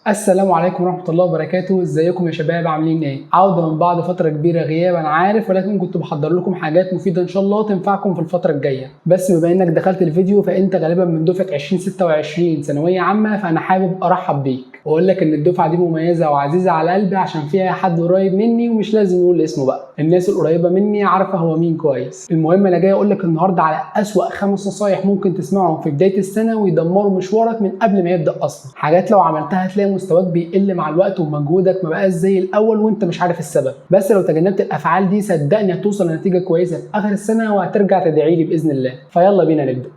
السلام عليكم ورحمة الله وبركاته. ازيكم يا شباب؟ عاملين ايه؟ عودة من بعد فترة كبيرة غياب انا عارف، ولكن كنت بحضر لكم حاجات مفيدة ان شاء الله تنفعكم في الفترة الجاية. بس بما انك دخلت الفيديو فانت غالبا من دفعة 2026 ثانوية عامة، فانا حابب ارحب بيك واقول لك ان الدفعة دي مميزة وعزيزة على قلبي عشان فيها حد قريب مني، ومش لازم نقول اسمه بقى، الناس القريبة مني عارفة هو مين كويس. المهم انا جاي اقول لك النهارده على اسوأ 5 نصايح ممكن تسمعهم في بداية السنة ويدمروا مشوارك من قبل ما يبدأ اصلا. حاجات لو عملتها هتلاقي مستواك بيقل مع الوقت ومجهودك ما بقاش زي الاول وانت مش عارف السبب. بس لو تجنبت الافعال دي صدقني هتوصل لنتيجة كويسة في اخر السنة وهترجع تدعي لي باذن الله. فيلا بينا نبدأ.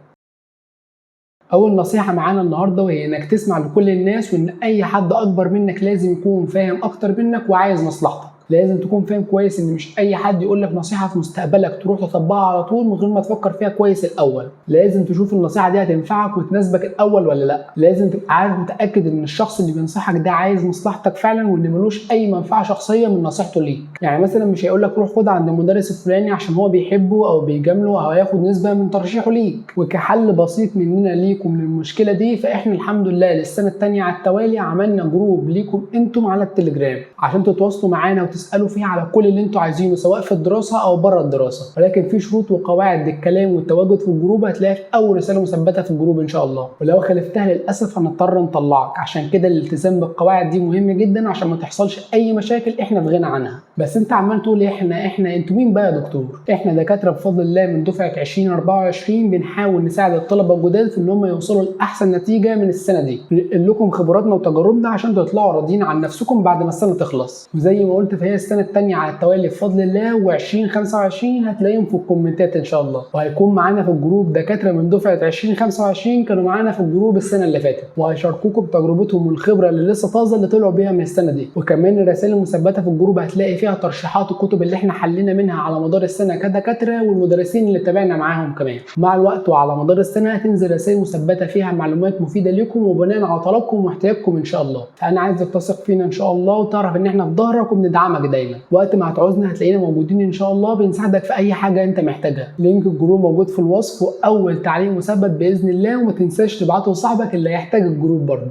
أول نصيحة معانا النهارده وهي إنك تسمع لكل الناس، وإن أي حد أكبر منك لازم يكون فاهم أكتر منك وعايز مصلحتك. لازم تكون فاهم كويس إن مش أي حد يقول لك نصيحة في مستقبلك تروح تطبقها على طول من غير ما تفكر فيها كويس الأول. لازم تشوف النصيحة دي هتنفعك وتناسبك الأول ولا لأ. لازم تبقى عارف متأكد إن الشخص اللي بينصحك ده عايز مصلحتك فعلا، وإن ملوش أي منفعة شخصية من نصيحته ليك. يعني مثلا مش هيقول لك روح خد عند المدرس الفلاني عشان هو بيحبه أو بيجامله أو هياخد نسبة من ترشيحه ليك. وكحل بسيط مننا ليكم للمشكلة دي، فإحنا الحمد لله للسنة التانية على التوالي عملنا جروب ليكم أنتم على التليجرام عشان تتواصلوا معانا وتسألوا فيه على كل اللي أنتم عايزينه سواء في الدراسة أو بره الدراسة. ولكن في شروط وقواعد للكلام والتواجد في الجروب هتلاقيها في أول رسالة مثبتة في الجروب إن شاء الله، ولو خالفتها للأسف هنضطر نطلعك. عشان كده الالتزام بالقواعد دي مهم جدا عشان ما تحصلش أي مشاكل إحنا في غنى عنها. بس أنت عمال تقول إحنا أنتوا مين بقى يا دكتور؟ إحنا دكاترة بفضل الله من دفعة 2024 بنحاول نساعد الطلبة الجداد في إن هم يوصلوا لأحسن نتيجة من السنة دي. بنقل لكم خبراتنا وتجاربنا عشان تطلعوا راضيين عن نفسكم بعد ما السنة تخلص. وزي ما قلت فهي السنة التانية على التوالي بفضل الله، و2025 هتلاقيهم في الكومنتات إن شاء الله. وهيكون معانا في الجروب دكاترة من دفعة 2025 كانوا معانا في الجروب السنة اللي فاتت، وهيشاركوكم بتجربتهم والخبرة اللي لسه طازة اللي طلعوا بيها من السنة دي. وكمان الرسائل المثبتة في الجروب هتلاقي فيها ترشيحات الكتب اللي احنا حلينا منها على مدار السنة كدكاترة، والمدرسين اللي تابعنا معاهم كمان. مع الوقت وعلى مدار السنة هتنزل رسائل مثبتة فيها معلومات مفيدة لكم وبناء على طلبكم واحتياجكم إن شاء الله. فأنا عايزك تثق فينا إن شاء الله وتعرف إن احنا في ظهرك وبندعمك دايما. وقت ما هتعوزنا هتلاقينا موجودين إن شاء الله، بنساعدك في أي حاجة أنت محتاجها. لينك الجروب موجود في الوصف وأول تعليق مثبت بإذن الله، وما تنساش تبعته لصاحبك اللي هيحتاج الجروب برضه.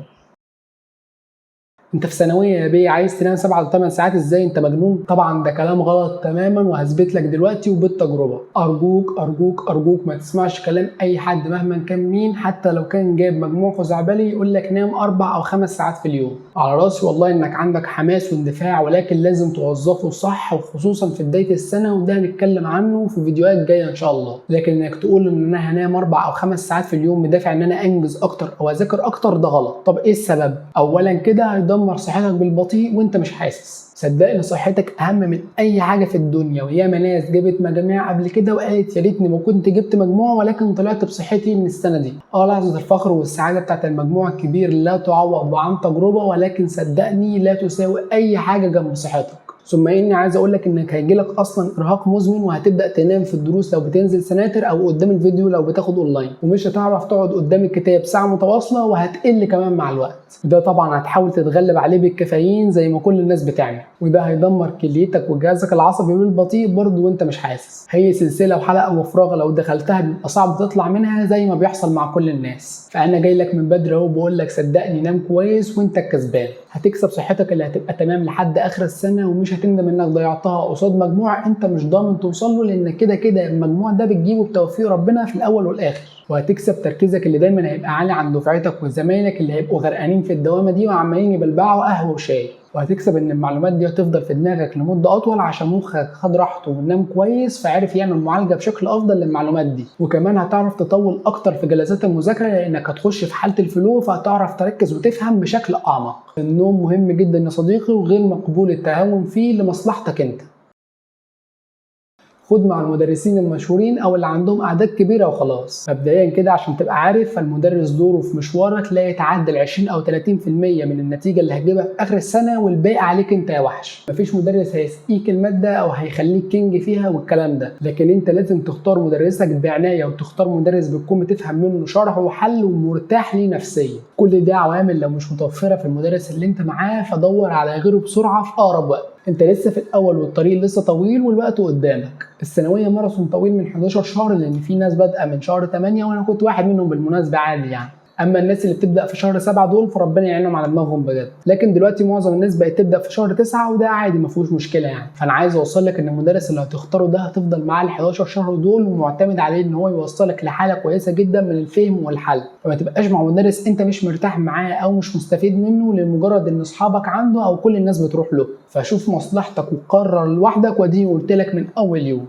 انت في ثانويه يا بيه عايز تنام 7 ل 8 ساعات ازاي؟ انت مجنون؟ طبعا ده كلام غلط تماما، وهثبت لك دلوقتي وبالتجربه. ارجوك ارجوك ارجوك ما تسمعش كلام اي حد مهما كان مين، حتى لو كان جايب مجموع خزعبلي يقول لك نام 4 أو 5 ساعات في اليوم. على راسي والله انك عندك حماس واندفاع، ولكن لازم توظفه صح، وخصوصا في بدايه السنه، وده هنتكلم عنه في فيديوهات جايه ان شاء الله. لكن انك تقول ان انا هنام 4 أو 5 ساعات في اليوم بدافع ان انا انجز اكتر او اذاكر اكتر ده غلط. طب ايه السبب؟ اولا كده هيدمر صحتك بالبطيء وانت مش حاسس. صدقني صحتك اهم من اي حاجه في الدنيا، وياما ناس جابت مجاميع قبل كده وقالت يا ريتني ما كنت جبت مجموع ولكن طلعت بصحتي من السنه دي. لحظه الفخر والسعاده بتاعت المجموع الكبير لا تعوض عن تجربه، ولكن صدقني لا تساوي اي حاجه جنب صحتك. ثم اني عايز اقول لك انك هيجيلك اصلا ارهاق مزمن، وهتبدا تنام في الدروس لو بتنزل سناتر او قدام الفيديو لو بتاخد اونلاين، ومش هتعرف تقعد قدام الكتاب ساعه متواصله، وهتقل كمان مع الوقت. ده طبعا هتحاول تتغلب عليه بالكافيين زي ما كل الناس بتعمل، وده هيدمر كليتك وجهازك العصبي بالبطيء برضه وانت مش حاسس. هي سلسله وحلقه مفرغه لو دخلتها بيبقى صعب تطلع منها زي ما بيحصل مع كل الناس. فانا جاي لك من بدري اهو بقول لك صدقني نام كويس وانت الكسبان. هتكسب صحتك اللي هتبقى تمام لحد اخر السنه، ومش هتندم انك ضيعتها قصاد مجموع انت مش ضامن توصل له، لان كده كده المجموع ده بتجيبه بتوفيق ربنا في الاول والاخر. وهتكسب تركيزك اللي دايما هيبقى عالي عن دفعتك وزمايلك اللي هيبقوا غرقانين في الدوامه دي وعمالين يبلبعوا قهوه وشاي. وهتكسب ان المعلومات دي هتفضل في دماغك لمده اطول عشان مخك خد راحته ونام كويس فعرف يعمل معالجه بشكل افضل للمعلومات دي. وكمان هتعرف تطول اكتر في جلسات المذاكره لانك هتخش في حاله الفلو، فهتعرف تركز وتفهم بشكل اعمق. النوم مهم جدا يا صديقي وغير مقبول التهاون فيه لمصلحتك انت. خد مع المدرسين المشهورين او اللي عندهم اعداد كبيره وخلاص. مبدئيا كده عشان تبقى عارف، فالمدرس دوره في مشوارك لا يتعدى 20 أو 30% من النتيجه اللي هتجيبها في اخر السنه، والباقي عليك انت يا وحش. مفيش مدرس هيسقيك الماده او هيخليك كينج فيها والكلام ده، لكن انت لازم تختار مدرسك بعنايه، وتختار مدرس بتكون بتفهم منه شرح وحل ومرتاح ليه نفسيا. كل دي عوامل لو مش متوفره في المدرس اللي انت معاه فدور على غيره بسرعه في اقرب وقت. انت لسه في الاول والطريق لسه طويل والوقت قدامك. الثانويه ماراثون طويل من 11 شهر، لان في ناس بادئه من شهر 8 وانا كنت واحد منهم بالمناسبه عادي يعني. اما الناس اللي بتبدا في شهر 7 دول فربنا يعينهم على دماغهم بجد. لكن دلوقتي معظم الناس بقت تبدا في شهر 9 وده عادي ما فيهوش مشكله يعني. فانا عايز اوصل لك ان المدرس اللي هتختاره ده هتفضل معاه ال 11 شهر دول ومعتمد عليه ان هو يوصلك لحاله كويسه جدا من الفهم والحل. فما تبقاش مع مدرس انت مش مرتاح معاه او مش مستفيد منه لمجرد ان اصحابك عنده او كل الناس بتروح له. فشوف مصلحتك وقرر لوحدك، واديني قلت لك من اول يوم.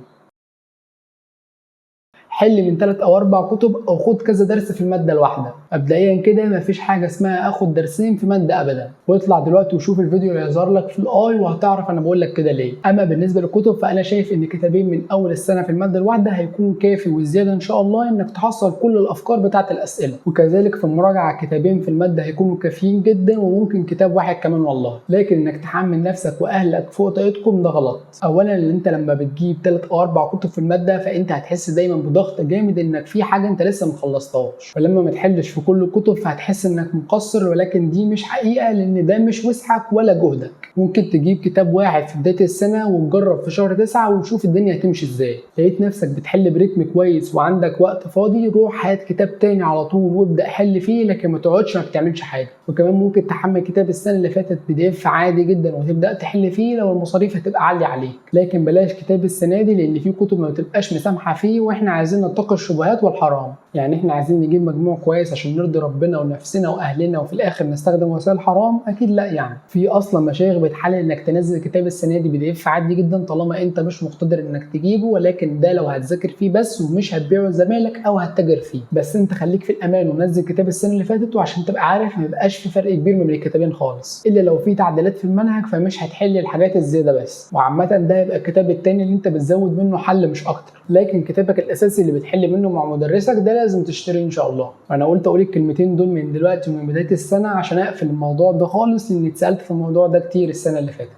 حل من 3 أو 4 كتب او خد كذا درس في الماده الواحده. مبدئيا كده مفيش حاجه اسمها اخد درسين في ماده ابدا. واطلع دلوقتي وشوف الفيديو اللي هيظهر لك في الاي وهتعرف انا بقول لك كده ليه. اما بالنسبه للكتب فانا شايف ان كتابين من اول السنه في الماده الواحده هيكون كافي، والزياده ان شاء الله انك تحصل كل الافكار بتاعه الاسئله. وكذلك في المراجعه كتابين في الماده هيكونوا كافيين جدا، وممكن كتاب واحد كمان والله. لكن انك تحمل نفسك واهلك فوق طاقتكم ده غلط. اولا ان انت لما بتجيب 3 أو 4 كتب في الماده فانت هتحس دايما بضغط جامد انك في حاجه انت لسه ما خلصتهاش، ولما ما تحلش في كل الكتب فهتحس انك مقصر، ولكن دي مش حقيقه لان ده مش وسعك ولا جهدك. ممكن تجيب كتاب واحد في بدايه السنه وتجرب في شهر 9 وتشوف الدنيا هتمشي ازاي. لقيت نفسك بتحل بريتم كويس وعندك وقت فاضي، روح هات كتاب تاني على طول وابدا حل فيه، لكن ما تقعدش ما بتعملش حاجه. وكمان ممكن تحمل كتاب السنه اللي فاتت PDF عادي جدا وتبدا تحل فيه لو المصاريف هتبقى عاليه عليك. لكن بلاش كتاب السنه دي لان في كتب ما بتبقاش مسامحه فيه، واحنا عايزين نتقي الشبهات والحرام. يعني احنا عايزين نجيب مجموع كويس عشان نرضي ربنا ونفسنا واهلنا وفي الاخر نستخدم وسائل حرام؟ اكيد لا. يعني في اصلا مشايخ بتحلل انك تنزل كتاب السنه دي PDF عادي جدا طالما انت مش مقتدر انك تجيبه، ولكن ده لو هتذاكر فيه بس ومش هتبيعه لزمايلك او هتتاجر فيه. بس انت خليك في الامان ونزل كتاب السنه اللي فاتت، وعشان تبقى عارف ما يبقاش في فرق كبير من الكتابين خالص، الا لو في تعديلات في المنهج فمش هتحل الحاجات الزياده بس. وعامه ده يبقى الكتاب التاني اللي انت بتزود منه حل مش اكتر، لكن كتابك الاساسي اللي بتحل منه مع مدرسك ده لازم تشتريه ان شاء الله. انا قلت اقول الكلمتين دول من دلوقتي ومن بدايه السنه عشان اقفل الموضوع ده خالص، لاني اتسالت في الموضوع ده كتير السنه اللي فاتت.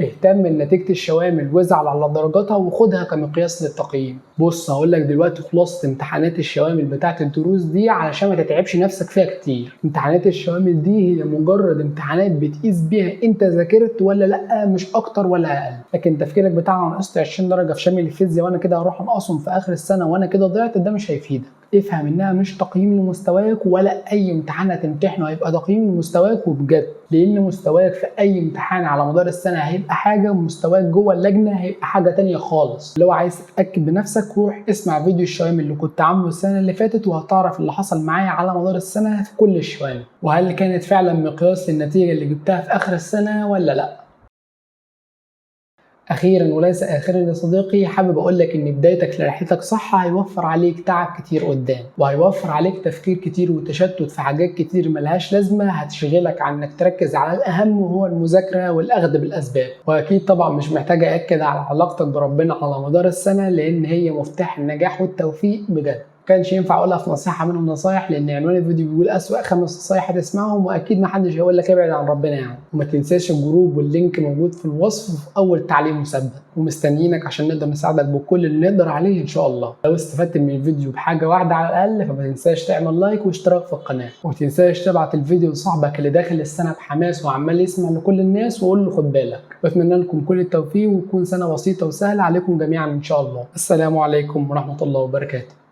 اهتم بنتيجة الشوامل وازعل على درجاتها وخدها كمقياس للتقييم. بص هقول لك دلوقتي خلاصة امتحانات الشوامل بتاعت الدروس دي علشان ما تتعبش نفسك فيها كتير. امتحانات الشوامل دي هي مجرد امتحانات بتقيس بيها انت ذاكرت ولا لا، مش اكتر ولا اقل. لكن تفكيرك بتاع انا نقصت 20 درجة في شامل الفيزياء وانا كده هروح انقصهم في اخر السنة وانا كده ضيعت، ده مش هيفيدك. افهم انها مش تقييم لمستواك، ولا اي امتحان هتمتحنه هيبقى تقييم لمستواك وبجد، لان مستواك في اي امتحان على مدار السنه هيبقى حاجه ومستواك جوه اللجنه هيبقى حاجه تانية خالص. لو عايز تتاكد بنفسك روح اسمع فيديو الشوامل اللي كنت عامله السنه اللي فاتت وهتعرف اللي حصل معايا على مدار السنه في كل الشوامل، وهل كانت فعلا مقياس للنتيجه اللي جبتها في اخر السنه ولا لا. اخيرا وليس اخرا يا صديقي، حابب اقول لك ان بدايتك لرحلتك صح هيوفر عليك تعب كتير قدام، وهيوفر عليك تفكير كتير وتشتت في حاجات كتير ملهاش لازمه هتشغلك عن انك تركز على الاهم وهو المذاكره والاخذ بالاسباب. واكيد طبعا مش محتاج اكد على علاقتك بربنا على مدار السنه لان هي مفتاح النجاح والتوفيق بجد. كانش ينفع اقولها في نصيحه منهم نصايح لان عنوان الفيديو بيقول اسوأ 5 نصايح هتسمعهم، واكيد محدش هيقول لك ابعد عن ربنا يعني. وما تنساش الجروب واللينك موجود في الوصف وفي اول تعليق مثبت، ومستنيينك عشان نقدر نساعدك بكل اللي نقدر عليه ان شاء الله. لو استفدت من الفيديو بحاجه واحده على الاقل فما تنساش تعمل لايك واشتراك في القناه، وما تنساش تبعت الفيديو لصاحبك اللي داخل السنه بحماس وعمال يسمع لكل الناس وقول له خد بالك. بتمنى لكم كل التوفيق وتكون سنه بسيطه وسهله عليكم جميعا ان شاء الله. السلام عليكم ورحمه الله وبركاته.